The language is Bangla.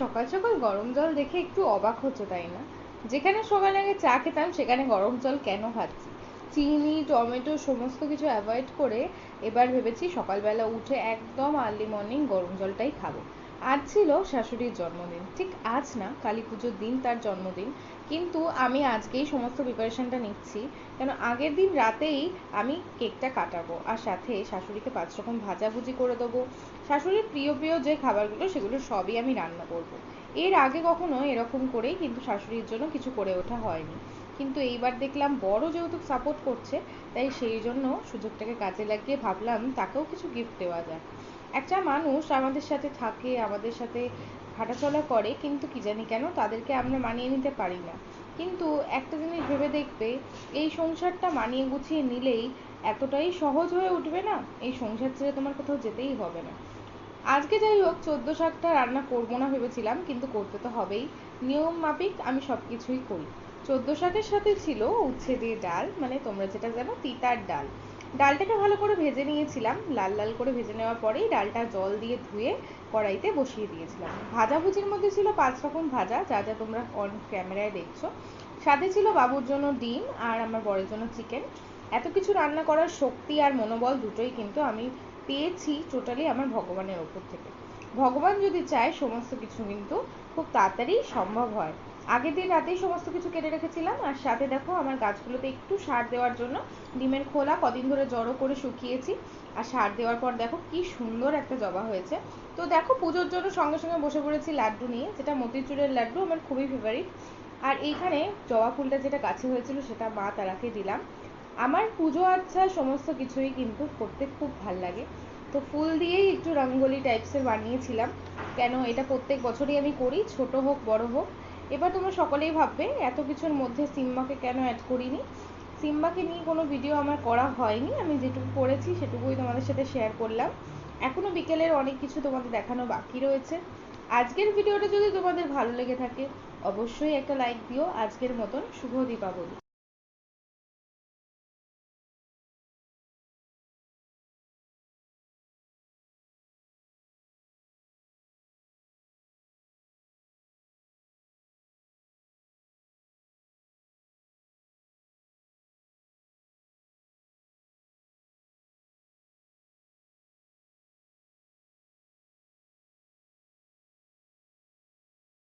সকাল সকাল গরম জল দেখে একটু অবাক হচ্ছে তাই না? যেখানে সকালে আগে চা খেতাম সেখানে গরম জল কেন খাচ্ছি? চিনি টমেটো সমস্ত কিছু অ্যাভয়েড করে এবার ভেবেছি সকালবেলা উঠে একদম আর্লি মর্নিং গরম জলটাই খাবো। আজ ছিল শাশুড়ির জন্মদিন, ঠিক আজ না, কালী পুজোর দিন তার জন্মদিন। কিন্তু আমি আজকেই সমস্ত প্রিপারেশনটা নিচ্ছি, কেন আগের দিন রাতেই আমি কেকটা কাটাবো, আর সাথে শাশুড়িকে 5 রকম ভাজাভুজি করে দেবো। শাশুড়ির প্রিয় প্রিয় যে খাবারগুলো সেগুলো সবই আমি রান্না করব। এর আগে কখনো এরকম করেই কিন্তু শাশুড়ির জন্য কিছু করে ওঠা হয়নি, কিন্তু এইবার দেখলাম বড় যেহেতু সাপোর্ট করছে, তাই সেই জন্য সুযোগটাকে কাজে লাগিয়ে ভাবলাম তাকেও কিছু গিফট দেওয়া যায়। একটা মানুষ আমাদের সাথে থাকে, আমাদের সাথে হাঁটাচলা করে, কিন্তু কি জানি কেন তাদেরকে আমরা মানিয়ে নিতে পারি না। কিন্তু একটা জিনিস ভেবে দেখবে, এই সংসারটা মানিয়ে গুছিয়ে নিলেই এতটাই সহজ হয়ে উঠবে না, এই সংসার ছেড়ে তোমার কোথাও যেতেই হবে না। আজকে যাই হোক 14 শাকটা রান্না করবো না ভেবেছিলাম, কিন্তু করতে তো হবেই। নিয়ম মাফিক আমি সবকিছুই করি। 14 শাকের সাথে ছিল উচ্ছে দিয়ে ডাল, মানে তোমরা যেটা জানো তিতার ডাল। ডালটাকে ভালো করে ভেজে নিয়েছিলাম, লাল লাল করে ভেজে নেওয়ার পরেই ডালটা জল দিয়ে ধুয়ে কড়াইতে বসিয়ে দিয়েছিলাম। ভাজাভুজির মধ্যে ছিল 5 রকম ভাজা, যা যা তোমরা অন ক্যামেরায় দেখছো। সাথে ছিল বাবুর জন্য ডিম আর আমার বরের জন্য চিকেন। এত কিছু রান্না করার শক্তি আর মনোবল দুটোই কিন্তু আমি পেয়েছি টোটালি আমার ভগবানের ওপর থেকে। ভগবান যদি চায় সমস্ত কিছু কিন্তু খুব তাড়াতাড়ি সম্ভব হয়। আগের দিন রাতেই সমস্ত কিছু কেটে রেখেছিলাম, আর সাথে দেখো আমার গাছগুলোতে একটু সার দেওয়ার জন্য ডিমের খোলা কদিন ধরে জড়ো করে শুকিয়েছি। আর সার দেওয়ার পর দেখো কি সুন্দর একটা জবা হয়েছে। তো দেখো পুজোর জন্য সঙ্গে সঙ্গে বসে পড়েছি লাড্ডু নিয়ে, যেটা মতিচুরের লাড্ডু আমার খুবই ফেভারিট। আর এইখানে জবা ফুলটা যেটা গাছে হয়েছিল সেটা মা তারাকে দিলাম। আমার পুজো আচ্ছা সমস্ত কিছুই কিন্তু করতে খুব ভাল লাগে। তো ফুল দিয়েই একটু রঙ্গোলি টাইপসের বানিয়েছিলাম, কেন এটা প্রত্যেক বছরই আমি করি, ছোট হোক বড় হোক। এবার তোমরা সকলেই ভাববে এত কিছুর মধ্যে সিম্বাকে কেন অ্যাড করিনি। সিম্বাকে নিয়ে কোনো ভিডিও আমার করা হয়নি, আমি যেটুকু করেছি সেটুকুই তোমাদের সাথে শেয়ার করলাম। এখনো বিকেলের অনেক কিছু তোমাদের দেখানো বাকি রয়েছে। আজকের ভিডিওটা যদি তোমাদের ভালো লেগে থাকে অবশ্যই একটা লাইক দিও। আজকের মতন শুভ দীপাবলি।